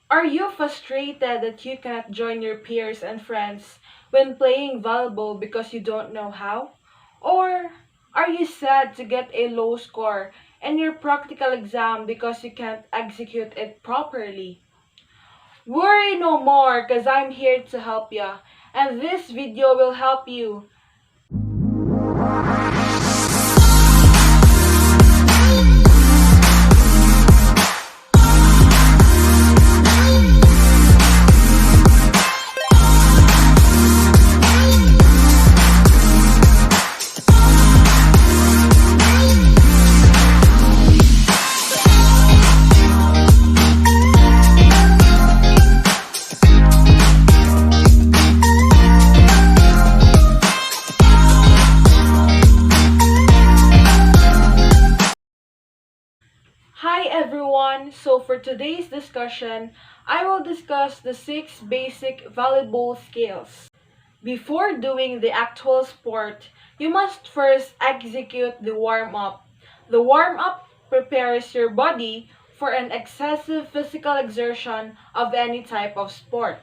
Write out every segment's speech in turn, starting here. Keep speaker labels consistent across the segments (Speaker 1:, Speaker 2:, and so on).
Speaker 1: Are you frustrated that you cannot join your peers and friends when playing volleyball because you don't know how? Or are you sad to get a low score in your practical exam because you can't execute it properly? Worry no more, cause I'm here to help ya, and this video will help you. Hi everyone! So for today's discussion, I will discuss the 6 basic volleyball skills. Before doing the actual sport, you must first execute the warm-up. The warm-up prepares your body for an excessive physical exertion of any type of sport.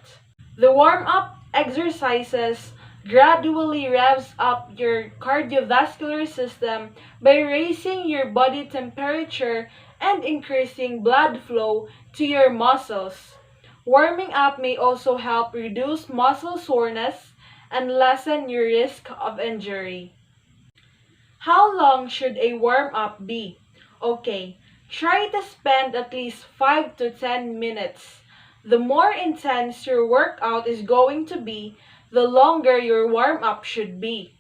Speaker 1: The warm-up exercises gradually revs up your cardiovascular system by raising your body temperature and increasing blood flow to your muscles. Warming up may also help reduce muscle soreness and lessen your risk of injury. How long should a warm-up be? Okay, try to spend at least 5 to 10 minutes. The more intense your workout is going to be, the longer your warm-up should be.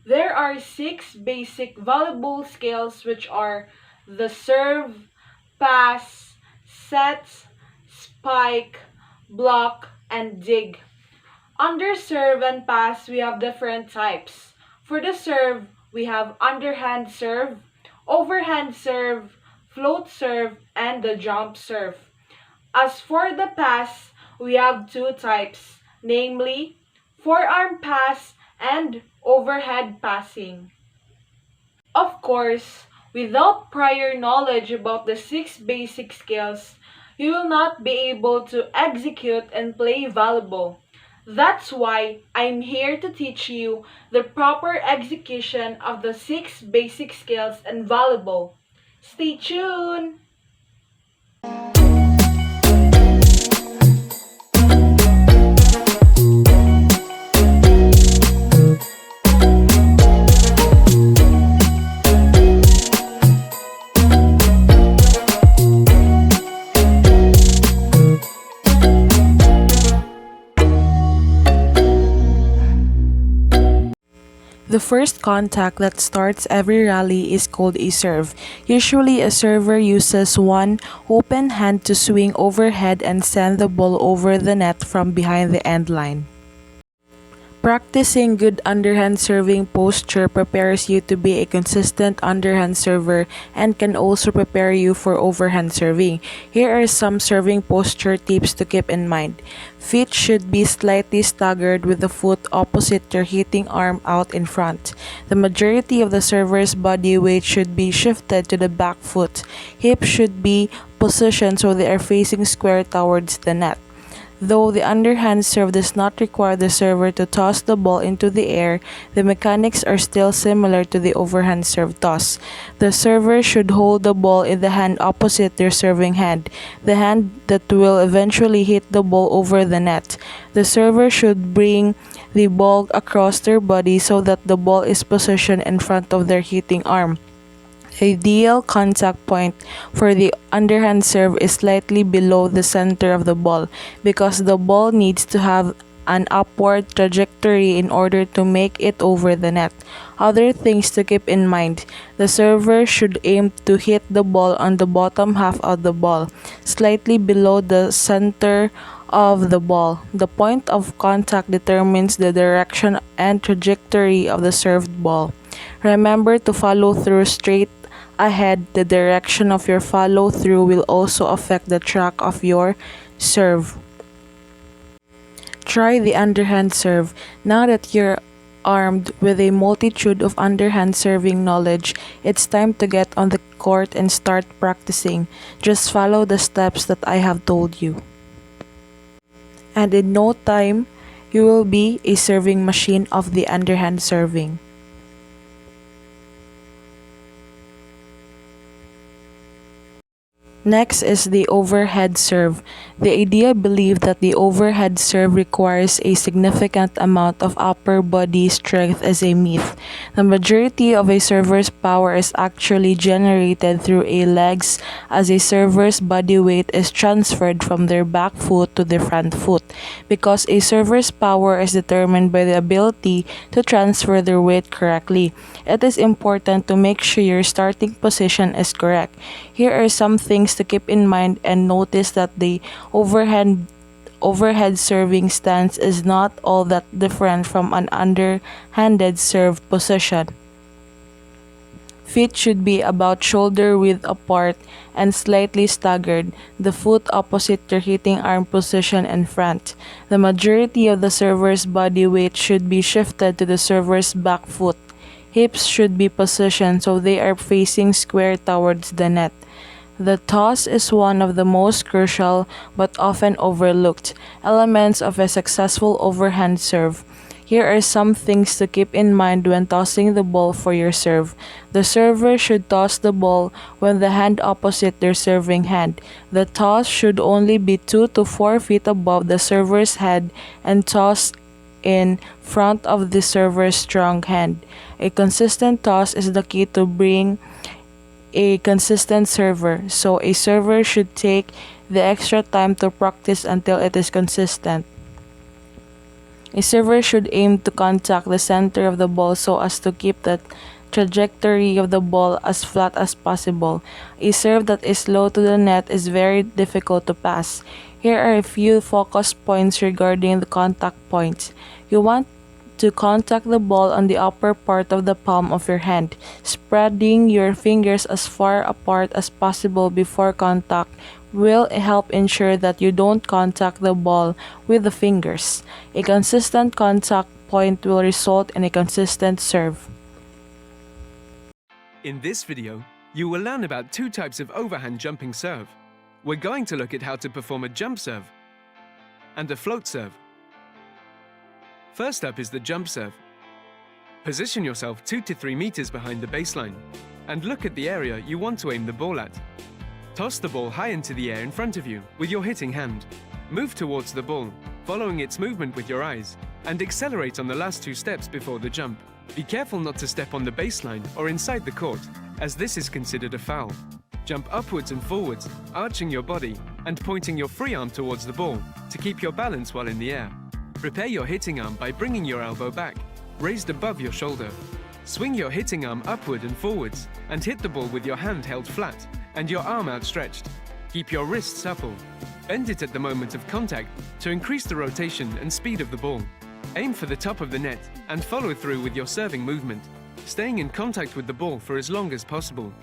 Speaker 1: There are 6 basic volleyball skills, which are the serve, pass, set, spike, block, and dig. Under serve and pass, we have different types. For the serve, we have underhand serve, overhand serve, float serve, and the jump serve. As for the pass, we have 2 types, namely forearm pass and overhead passing. Of course, without prior knowledge about the six basic skills, you will not be able to execute and play volleyball. That's why I'm here to teach you the proper execution of the six basic skills in volleyball. Stay tuned! The first contact that starts every rally is called a serve. Usually, a server uses one open hand to swing overhead and send the ball over the net from behind the end line. Practicing good underhand serving posture prepares you to be a consistent underhand server and can also prepare you for overhand serving. Here are some serving posture tips to keep in mind. Feet should be slightly staggered with the foot opposite your hitting arm out in front. The majority of the server's body weight should be shifted to the back foot. Hips should be positioned so they are facing square towards the net. Though the underhand serve does not require the server to toss the ball into the air, the mechanics are still similar to the overhand serve toss. The server should hold the ball in the hand opposite their serving hand, the hand that will eventually hit the ball over the net. The server should bring the ball across their body so that the ball is positioned in front of their hitting arm. Ideal contact point for the underhand serve is slightly below the center of the ball because the ball needs to have an upward trajectory in order to make it over the net. Other things to keep in mind: the server should aim to hit the ball on the bottom half of the ball, slightly below the center of the ball. The point of contact determines the direction and trajectory of the served ball. Remember to follow through straight ahead. The direction of your follow through will also affect the track of your serve. Try the underhand serve. Now that you're armed with a multitude of underhand serving knowledge, it's time to get on the court and start practicing. Just follow the steps that I have told you. And in no time, you will be a serving machine of the underhand serving. Next is the overhead serve. The idea believed that the overhead serve requires a significant amount of upper body strength as a myth. The majority of a server's power is actually generated through a legs, as a server's body weight is transferred from their back foot to their front foot. Because a server's power is determined by the ability to transfer their weight correctly, it is important to make sure your starting position is correct. Here are some things to keep in mind, and notice that the overhead serving stance is not all that different from an underhanded serve position. Feet should be about shoulder width apart and slightly staggered, the foot opposite your hitting arm position in front. The majority of the server's body weight should be shifted to the server's back foot. Hips should be positioned so they are facing square towards the net. The toss is one of the most crucial but often overlooked elements of a successful overhand serve. Here are some things to keep in mind when tossing the ball for your serve. The server should toss the ball when the hand opposite their serving hand. The toss should only be 2 to 4 feet above the server's head and tossed in front of the server's strong hand. A consistent toss is the key to bring a consistent server, so a server should take the extra time to practice until it is consistent. A server should aim to contact the center of the ball so as to keep the trajectory of the ball as flat as possible. A serve that is low to the net is very difficult to pass. Here are a few focus points regarding the contact points. You want to contact the ball on the upper part of the palm of your hand, spreading your fingers as far apart as possible before contact will help ensure that you don't contact the ball with the fingers. A consistent contact point will result in a consistent serve.
Speaker 2: In this video, you will learn about two types of overhand jumping serve. We're going to look at how to perform a jump serve and a float serve. First up is the jump serve. Position yourself 2 to 3 meters behind the baseline and look at the area you want to aim the ball at. Toss the ball high into the air in front of you with your hitting hand. Move towards the ball, following its movement with your eyes, and accelerate on the last 2 steps before the jump. Be careful not to step on the baseline or inside the court, as this is considered a foul. Jump upwards and forwards, arching your body and pointing your free arm towards the ball to keep your balance while in the air. Prepare your hitting arm by bringing your elbow back, raised above your shoulder. Swing your hitting arm upward and forwards and hit the ball with your hand held flat and your arm outstretched. Keep your wrist supple. Bend it at the moment of contact to increase the rotation and speed of the ball. Aim for the top of the net and follow through with your serving movement, staying in contact with the ball for as long as possible.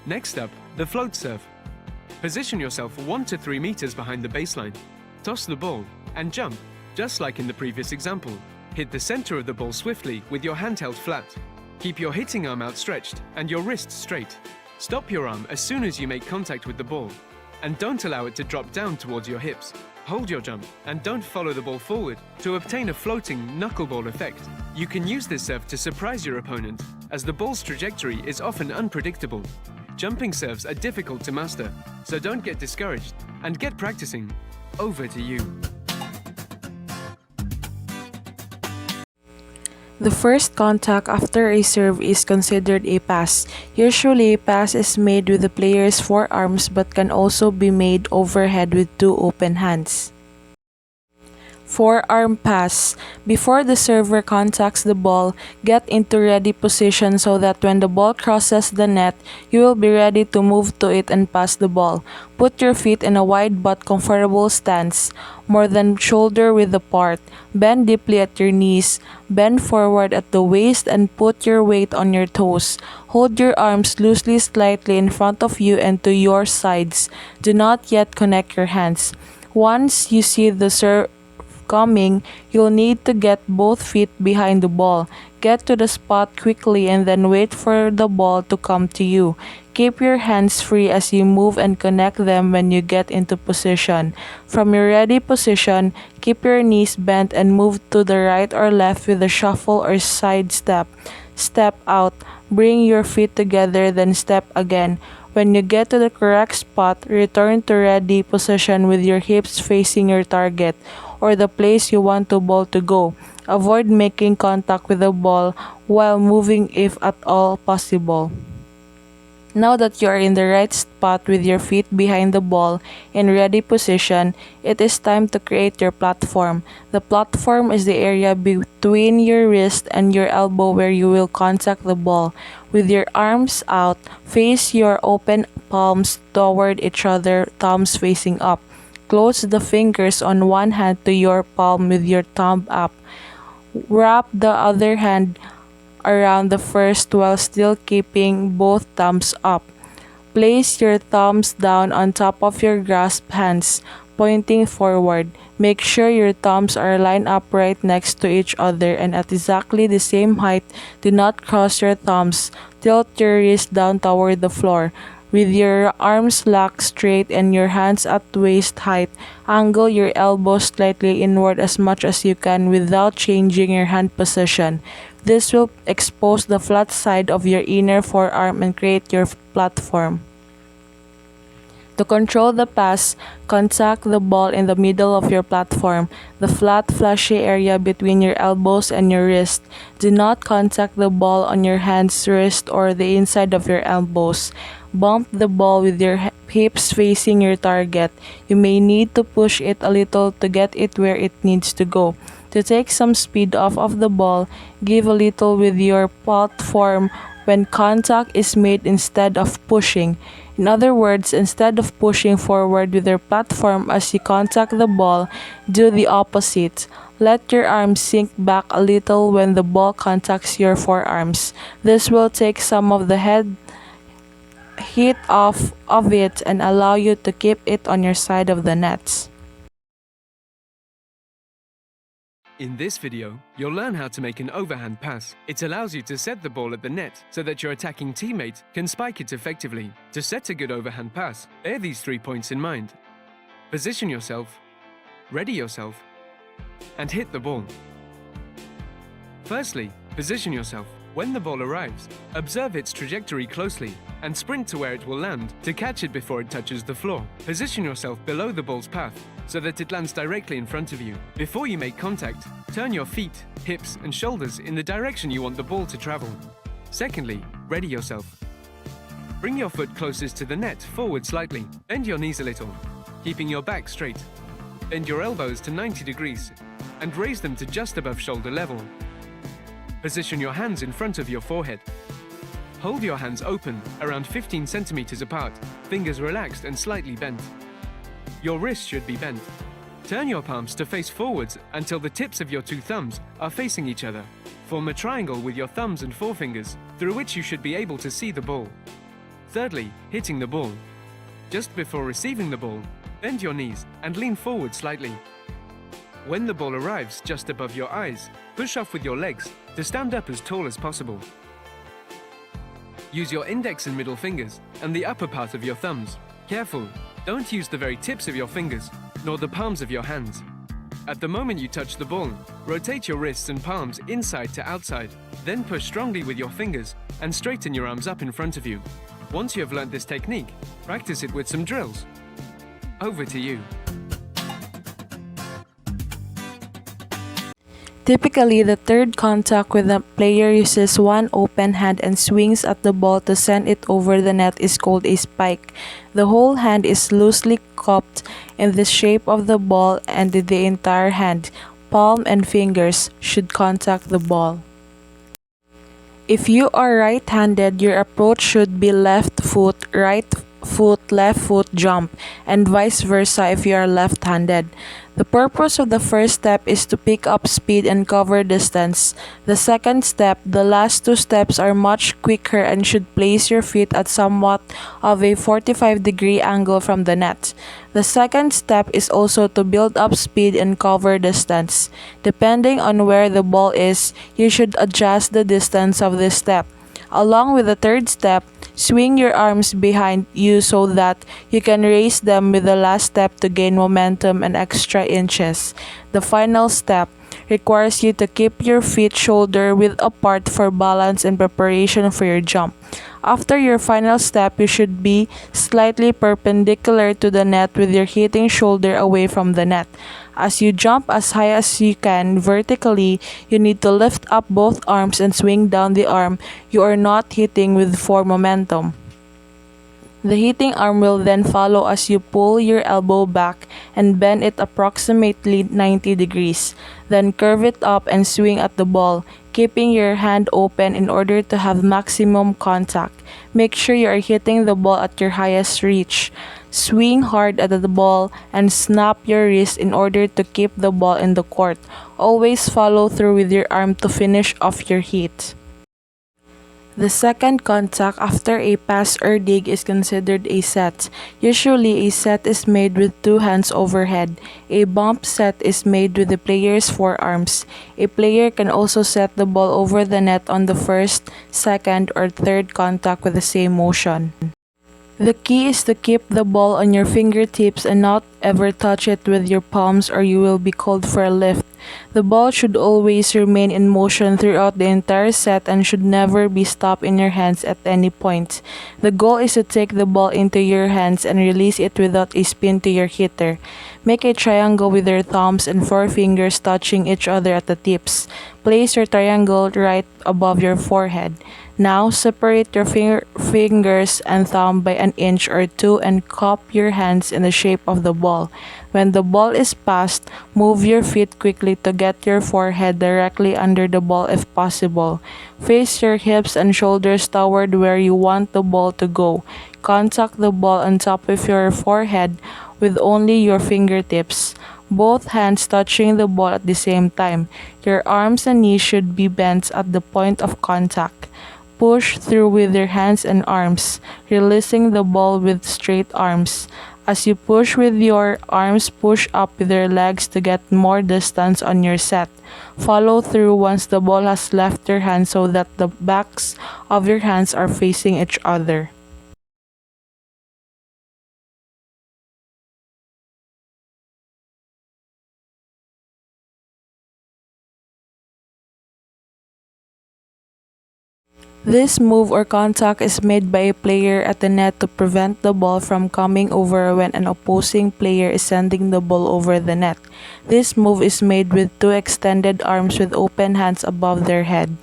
Speaker 2: Next up, the float serve. Position yourself 1 to 3 meters behind the baseline. Toss the ball and jump, just like in the previous example. Hit the center of the ball swiftly with your hand held flat. Keep your hitting arm outstretched and your wrist straight. Stop your arm as soon as you make contact with the ball, and don't allow it to drop down towards your hips. Hold your jump and don't follow the ball forward to obtain a floating knuckleball effect. You can use this serve to surprise your opponent, as the ball's trajectory is often unpredictable. Jumping serves are difficult to master, so don't get discouraged and get practicing. Over to you.
Speaker 1: The first contact after a serve is considered a pass. Usually, a pass is made with the player's forearms but can also be made overhead with 2 open hands. Forearm pass. Before the server contacts the ball, get into ready position so that when the ball crosses the net, you will be ready to move to it and pass the ball. Put your feet in a wide but comfortable stance, more than shoulder width apart. Bend deeply at your knees. Bend forward at the waist and put your weight on your toes. Hold your arms loosely slightly in front of you and to your sides. Do not yet connect your hands. Once you see the serve coming, you'll need to get both feet behind the ball. Get to the spot quickly and then wait for the ball to come to you. Keep your hands free as you move and connect them when you get into position. From your ready position, keep your knees bent and move to the right or left with a shuffle or side step. Step out. Bring your feet together, then step again. When you get to the correct spot, return to ready position with your hips facing your target or the place you want the ball to go. Avoid making contact with the ball while moving if at all possible. Now that you are in the right spot with your feet behind the ball in ready position, it is time to create your platform. The platform is the area between your wrist and your elbow where you will contact the ball. With your arms out, face your open palms toward each other, thumbs facing up. Close the fingers on one hand to your palm with your thumb up. Wrap the other hand around the first while still keeping both thumbs up. Place your thumbs down on top of your grasped hands, pointing forward. Make sure your thumbs are lined up right next to each other and at exactly the same height. Do not cross your thumbs. Tilt your wrist down toward the floor. With your arms locked straight and your hands at waist height, angle your elbows slightly inward as much as you can without changing your hand position. This will expose the flat side of your inner forearm and create your platform. To control the pass, contact the ball in the middle of your platform, the flat, fleshy area between your elbows and your wrist. Do not contact the ball on your hands, wrist, or the inside of your elbows. Bump the ball with your hips facing your target. You may need to push it a little to get it where it needs to go. To take some speed off of the ball, give a little with your platform when contact is made instead of pushing. In other words, instead of pushing forward with your platform as you contact the ball, do the opposite. Let your arms sink back a little when the ball contacts your forearms. This will take some of the heat off of it and allow you to keep it on your side of the nets.
Speaker 2: In this video, you'll learn how to make an overhand pass. It allows you to set the ball at the net so that your attacking teammate can spike it effectively. To set a good overhand pass, bear these 3 points in mind. Position yourself, ready yourself, and hit the ball. Firstly, position yourself. When the ball arrives, observe its trajectory closely and sprint to where it will land to catch it before it touches the floor. Position yourself below the ball's path so that it lands directly in front of you. Before you make contact, turn your feet, hips, and shoulders in the direction you want the ball to travel. Secondly, ready yourself. Bring your foot closest to the net forward slightly. Bend your knees a little, keeping your back straight. Bend your elbows to 90 degrees and raise them to just above shoulder level. Position your hands in front of your forehead. Hold your hands open, around 15 centimeters apart, fingers relaxed and slightly bent. Your wrists should be bent. Turn your palms to face forwards until the tips of your 2 thumbs are facing each other. Form a triangle with your thumbs and forefingers, through which you should be able to see the ball. Thirdly, hitting the ball. Just before receiving the ball, bend your knees and lean forward slightly. When the ball arrives just above your eyes, push off with your legs to stand up as tall as possible. Use your index and middle fingers and the upper part of your thumbs. Careful, don't use the very tips of your fingers, nor the palms of your hands. At the moment you touch the ball, rotate your wrists and palms inside to outside. Then push strongly with your fingers and straighten your arms up in front of you. Once you have learned this technique, practice it with some drills. Over to you.
Speaker 1: Typically, the third contact with the player uses one open hand and swings at the ball to send it over the net is called a spike. The whole hand is loosely cupped in the shape of the ball and the entire hand, palm and fingers, should contact the ball. If you are right-handed, your approach should be left foot, right foot, left foot jump, and vice versa if you are left-handed. The purpose of the first step is to pick up speed and cover distance. The second step, the last 2 steps are much quicker and should place your feet at somewhat of a 45-degree angle from the net. The second step is also to build up speed and cover distance. Depending on where the ball is, you should adjust the distance of this step. Along with the third step, swing your arms behind you so that you can raise them with the last step to gain momentum and extra inches. The final step requires you to keep your feet shoulder width apart for balance and preparation for your jump. After your final step, you should be slightly perpendicular to the net with your hitting shoulder away from the net. As you jump as high as you can vertically, you need to lift up both arms and swing down the arm you are not hitting with for momentum. The hitting arm will then follow as you pull your elbow back and bend it approximately 90 degrees. Then curve it up and swing at the ball, keeping your hand open in order to have maximum contact. Make sure you are hitting the ball at your highest reach. Swing hard at the ball and snap your wrist in order to keep the ball in the court. Always follow through with your arm to finish off your hit. The second contact after a pass or dig is considered a set. Usually, a set is made with 2 hands overhead. A bump set is made with the player's forearms. A player can also set the ball over the net on the first, second, or third contact with the same motion. The key is to keep the ball on your fingertips and not ever touch it with your palms or you will be called for a lift. The ball should always remain in motion throughout the entire set and should never be stopped in your hands at any point. The goal is to take the ball into your hands and release it without a spin to your hitter. Make a triangle with your thumbs and forefingers touching each other at the tips. Place your triangle right above your forehead. Now, separate your fingers and thumb by 1 inch or 2 and cup your hands in the shape of the ball. When the ball is passed, move your feet quickly to get your forehead directly under the ball if possible. Face your hips and shoulders toward where you want the ball to go. Contact the ball on top of your forehead with only your fingertips.
Speaker 3: both hands touching the ball at the same time. Your arms and knees should be bent at the point of contact. Push through with your hands and arms, releasing the ball with straight arms. As you push with your arms, push up with your legs to get more distance on your set. Follow through once the ball has left your hand so that the backs of your hands are facing each other. This move or contact is made by a player at the net to prevent the ball from coming over when an opposing player is sending the ball over the net. This move is made with two extended arms with open hands above their head.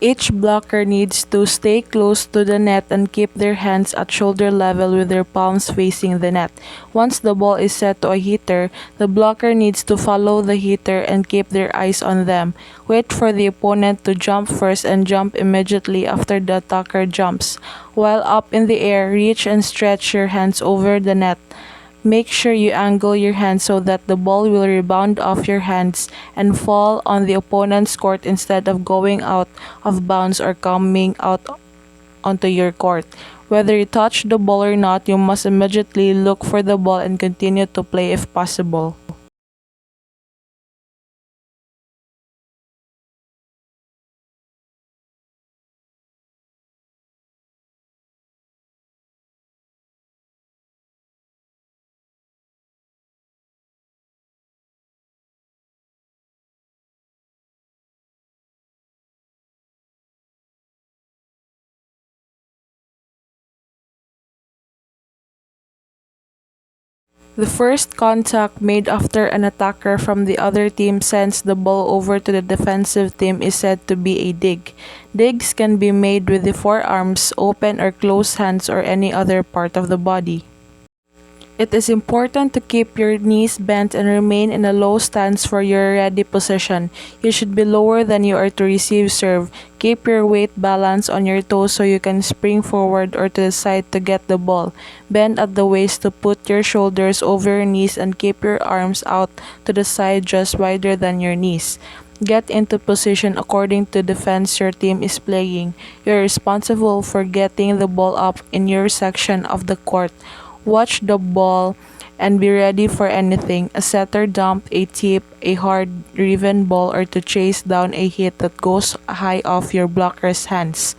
Speaker 3: Each blocker needs to stay close to the net and keep their hands at shoulder level with their palms facing the net. Once the ball is set to a hitter, the blocker needs to follow the hitter and keep their eyes on them. Wait for the opponent to jump first and jump immediately after the attacker jumps. While up in the air, reach and stretch your hands over the net. Make sure you angle your hands so that the ball will rebound off your hands and fall on the opponent's court instead of going out of bounds or coming out onto your court. Whether you touch the ball or not, you must immediately look for the ball and continue to play if possible. The first contact made after an attacker from the other team sends the ball over to the defensive team is said to be a dig. Digs can be made with the forearms, open or closed hands, or any other part of the body. It is important to keep your knees bent and remain in a low stance for your ready position. You should be lower than you are to receive serve. Keep your weight balanced on your toes so you can spring forward or to the side to get the ball. Bend at the waist to put your shoulders over your knees and keep your arms out to the side just wider than your knees. Get into position according to defense your team is playing. You are responsible for getting the ball up in your section of the court. Watch the ball and be ready for anything, a setter dump, a tip, a hard driven ball, or to chase down a hit that goes high off your blocker's hands.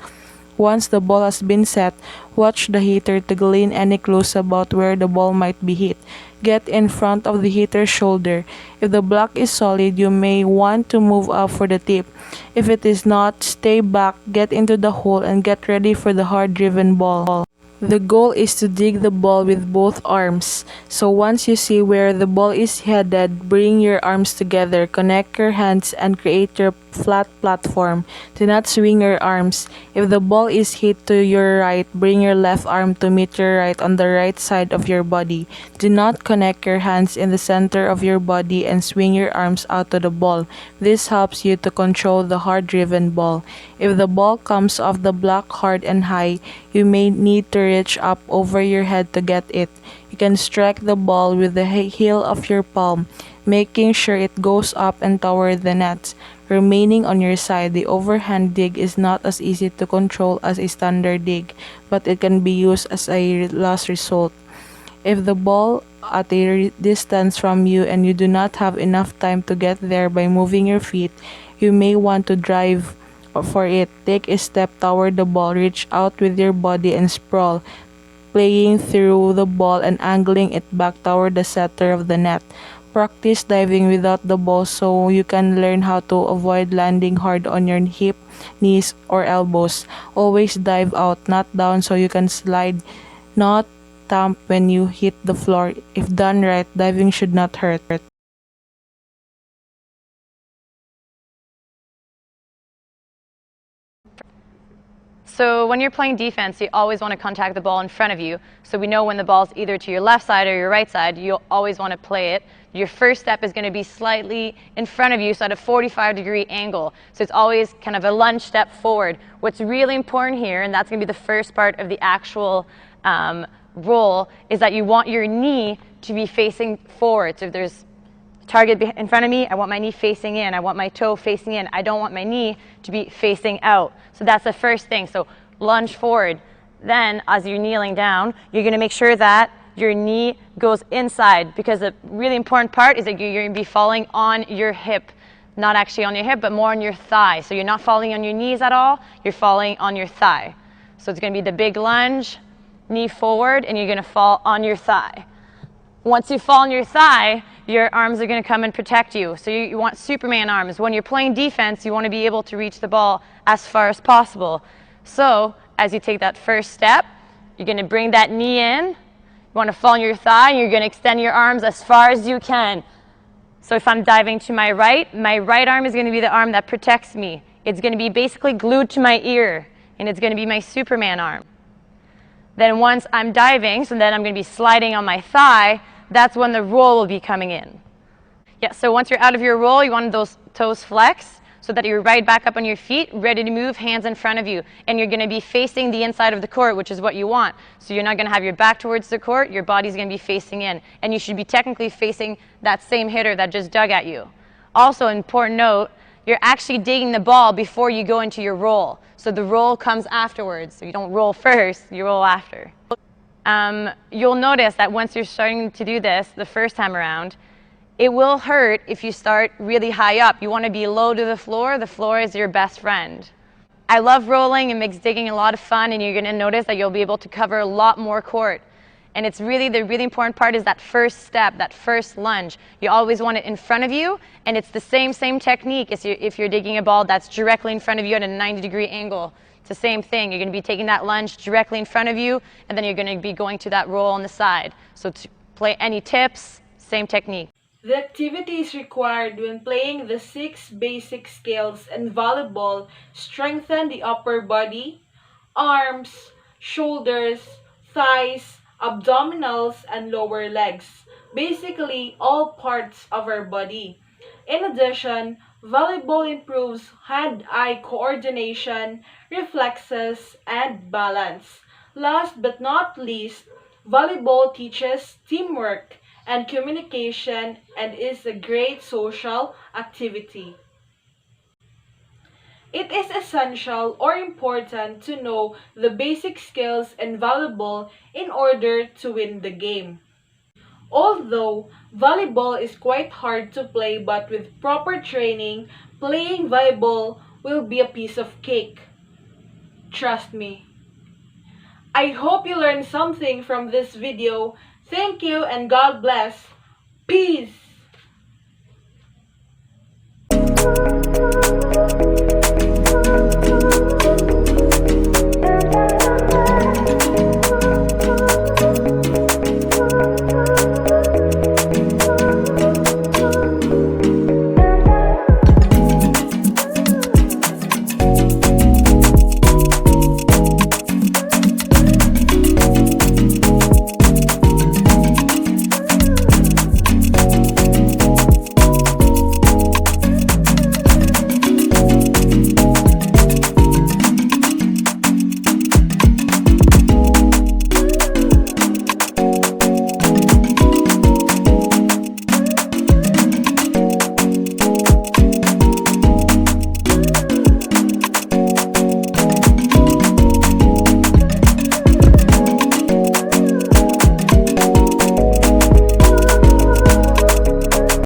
Speaker 3: Once the ball has been set, watch the hitter to glean any clues about where the ball might be hit. Get in front of the hitter's shoulder. If the block is solid, you may want to move up for the tip. If it is not, stay back, get into the hole, and get ready for the hard driven ball. The goal is to dig the ball with both arms. So once you see where the ball is headed, bring your arms together, connect your hands, and create your flat platform. Do not swing your arms. If the ball is hit to your right, bring your left arm to meet your right on the right side of your body. Do not connect your hands in the center of your body and swing your arms out to the ball. This helps you to control the hard-driven ball. If the ball comes off the block hard and high, you may need to reach up over your head to get it. You can strike the ball with the heel of your palm, making sure it goes up and toward the net. Remaining on your side, the overhand dig is not as easy to control as a standard dig, but it can be used as a last resort. If the ball at a distance from you and you do not have enough time to get there by moving your feet, you may want to drive for it. Take a step toward the ball, reach out with your body and sprawl, playing through the ball and angling it back toward the center of the net. Practice diving without the ball so you can learn how to avoid landing hard on your hip, knees, or elbows. Always dive out, not down, so you can slide, not thump when you hit the floor. If done right, diving should not hurt.
Speaker 4: So when you're playing defense, you always want to contact the ball in front of you. So we know when the ball's either to your left side or your right side, you'll always want to play it. Your first step is going to be slightly in front of you, so at a 45-degree angle. So it's always kind of a lunge step forward. What's really important here, and that's going to be the first part of the actual roll is that you want your knee to be facing forward. So if there's a target in front of me, I want my knee facing in. I want my toe facing in. I don't want my knee to be facing out. So that's the first thing. So lunge forward. Then as you're kneeling down, you're going to make sure that your knee goes inside, because the really important part is that you're going to be falling on your hip. Not actually on your hip, but more on your thigh. So you're not falling on your knees at all, you're falling on your thigh. So it's going to be the big lunge, knee forward, and you're going to fall on your thigh. Once you fall on your thigh, your arms are going to come and protect you. So you want Superman arms. When you're playing defense, you want to be able to reach the ball as far as possible. So as you take that first step, you're going to bring that knee in. You want to fall on your thigh, and you're going to extend your arms as far as you can. So if I'm diving to my right arm is going to be the arm that protects me. It's going to be basically glued to my ear, and it's going to be my Superman arm. Then once I'm diving, so then I'm going to be sliding on my thigh, that's when the roll will be coming in. Yeah, so once you're out of your roll, you want those toes flex so that you're right back up on your feet, ready to move, hands in front of you. And you're going to be facing the inside of the court, which is what you want. So you're not going to have your back towards the court, your body's going to be facing in. And you should be technically facing that same hitter that just dug at you. Also, important note, you're actually digging the ball before you go into your roll. So the roll comes afterwards. So you don't roll first, you roll after. You'll notice that once you're starting to do this the first time around, it will hurt if you start really high up. You want to be low to the floor. The floor is your best friend. I love rolling. It makes digging a lot of fun, and you're going to notice that you'll be able to cover a lot more court. And it's really, the really important part is that first step, that first lunge. You always want it in front of you, and it's the same technique as if you're digging a ball that's directly in front of you at a 90-degree angle. It's the same thing. You're going to be taking that lunge directly in front of you, and then you're going to be going to that roll on the side. So to play any tips, same technique.
Speaker 1: The activities required when playing the 6 basic skills in volleyball strengthen the upper body, arms, shoulders, thighs, abdominals, and lower legs. Basically, all parts of our body. In addition, volleyball improves hand-eye coordination, reflexes, and balance. Last but not least, volleyball teaches teamwork and communication and is a great social activity. It is essential or important to know the basic skills in volleyball in order to win the game. Although volleyball is quite hard to play, but with proper training, playing volleyball will be a piece of cake. Trust me. I hope you learned something from this video. Thank you and God bless. Peace.